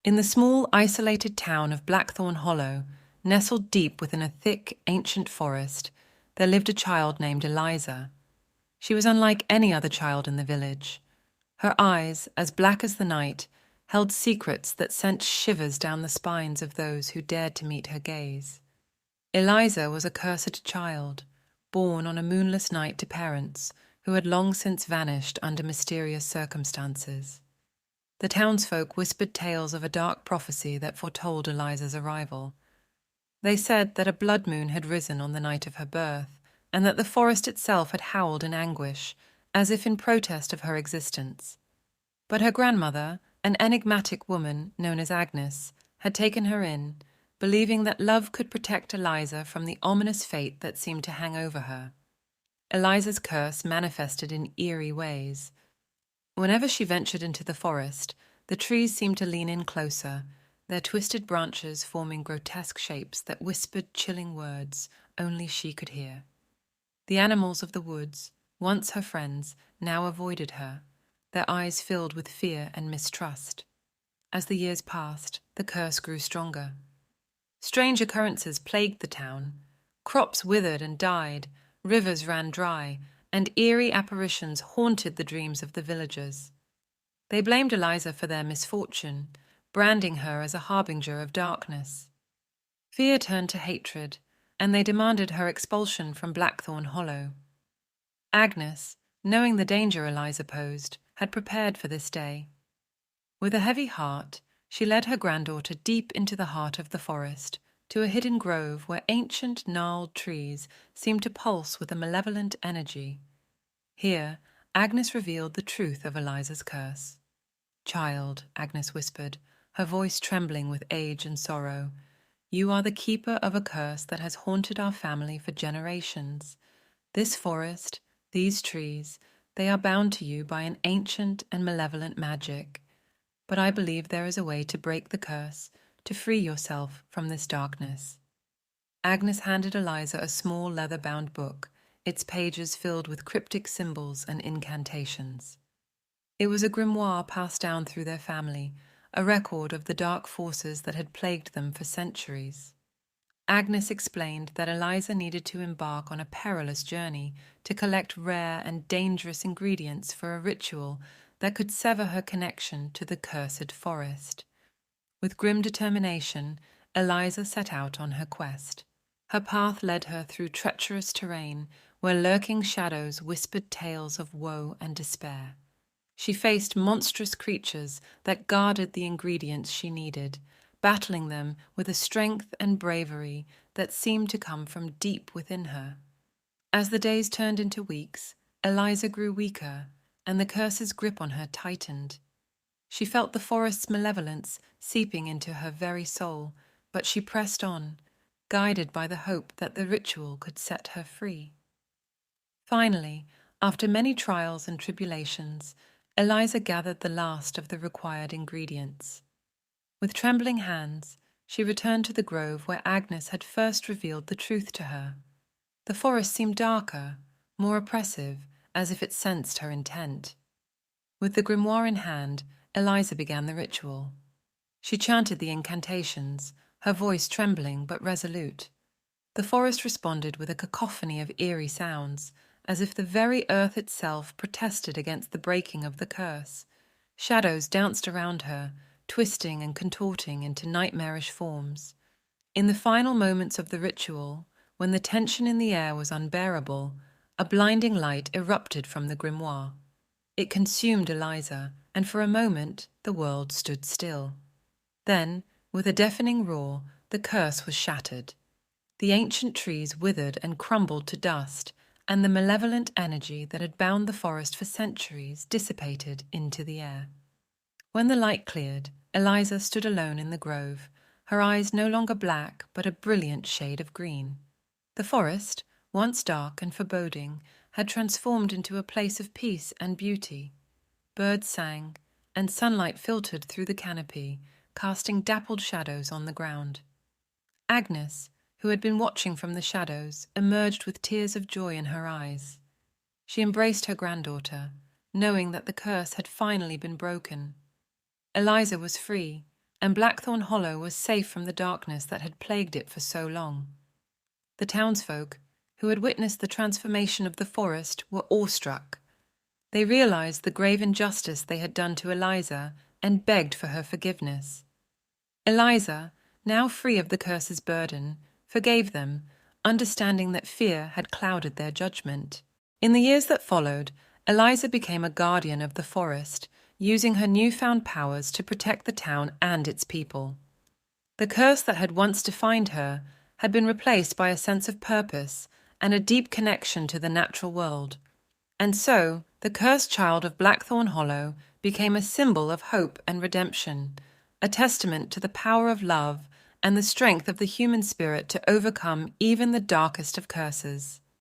In the small, isolated town of Blackthorn Hollow, nestled deep within a thick, ancient forest, there lived a child named Eliza. She was unlike any other child in the village. Her eyes, as black as the night, held secrets that sent shivers down the spines of those who dared to meet her gaze. Eliza was a cursed child, born on a moonless night to parents who had long since vanished under mysterious circumstances. The townsfolk whispered tales of a dark prophecy that foretold Eliza's arrival. They said that a blood moon had risen on the night of her birth, and that the forest itself had howled in anguish, as if in protest of her existence. But her grandmother, an enigmatic woman known as Agnes, had taken her in, believing that love could protect Eliza from the ominous fate that seemed to hang over her. Eliza's curse manifested in eerie ways. Whenever she ventured into the forest, the trees seemed to lean in closer, their twisted branches forming grotesque shapes that whispered chilling words only she could hear. The animals of the woods, once her friends, now avoided her, their eyes filled with fear and mistrust. As the years passed, the curse grew stronger. Strange occurrences plagued the town. Crops withered and died, rivers ran dry, and eerie apparitions haunted the dreams of the villagers. They blamed Eliza for their misfortune, branding her as a harbinger of darkness. Fear turned to hatred, and they demanded her expulsion from Blackthorn Hollow. Agnes, knowing the danger Eliza posed, had prepared for this day. With a heavy heart, she led her granddaughter deep into the heart of the forest, to a hidden grove where ancient gnarled trees seemed to pulse with a malevolent energy. Here, Agnes revealed the truth of Eliza's curse. "Child," Agnes whispered, her voice trembling with age and sorrow, "you are the keeper of a curse that has haunted our family for generations. This forest, these trees, they are bound to you by an ancient and malevolent magic. But I believe there is a way to break the curse, to free yourself from this darkness." Agnes handed Eliza a small leather-bound book, its pages filled with cryptic symbols and incantations. It was a grimoire passed down through their family, a record of the dark forces that had plagued them for centuries. Agnes explained that Eliza needed to embark on a perilous journey to collect rare and dangerous ingredients for a ritual that could sever her connection to the cursed forest. With grim determination, Eliza set out on her quest. Her path led her through treacherous terrain where lurking shadows whispered tales of woe and despair. She faced monstrous creatures that guarded the ingredients she needed, battling them with a strength and bravery that seemed to come from deep within her. As the days turned into weeks, Eliza grew weaker, and the curse's grip on her tightened. She felt the forest's malevolence seeping into her very soul, but she pressed on, guided by the hope that the ritual could set her free. Finally, after many trials and tribulations, Eliza gathered the last of the required ingredients. With trembling hands, she returned to the grove where Agnes had first revealed the truth to her. The forest seemed darker, more oppressive, as if it sensed her intent. With the grimoire in hand, Eliza began the ritual. She chanted the incantations, her voice trembling but resolute. The forest responded with a cacophony of eerie sounds, as if the very earth itself protested against the breaking of the curse. Shadows danced around her, twisting and contorting into nightmarish forms. In the final moments of the ritual, when the tension in the air was unbearable, a blinding light erupted from the grimoire. It consumed Eliza, and for a moment the world stood still. Then, with a deafening roar, the curse was shattered. The ancient trees withered and crumbled to dust, and the malevolent energy that had bound the forest for centuries dissipated into the air. When the light cleared, Eliza stood alone in the grove, her eyes no longer black but a brilliant shade of green. The forest, once dark and foreboding, had transformed into a place of peace and beauty. Birds sang, and sunlight filtered through the canopy, casting dappled shadows on the ground. Agnes, who had been watching from the shadows, emerged with tears of joy in her eyes. She embraced her granddaughter, knowing that the curse had finally been broken. Eliza was free, and Blackthorn Hollow was safe from the darkness that had plagued it for so long. The townsfolk, who had witnessed the transformation of the forest, were awestruck. They realized the grave injustice they had done to Eliza and begged for her forgiveness. Eliza, now free of the curse's burden, forgave them, understanding that fear had clouded their judgment. In the years that followed, Eliza became a guardian of the forest, using her newfound powers to protect the town and its people. The curse that had once defined her had been replaced by a sense of purpose and a deep connection to the natural world. And so, the cursed child of Blackthorn Hollow became a symbol of hope and redemption, a testament to the power of love and the strength of the human spirit to overcome even the darkest of curses.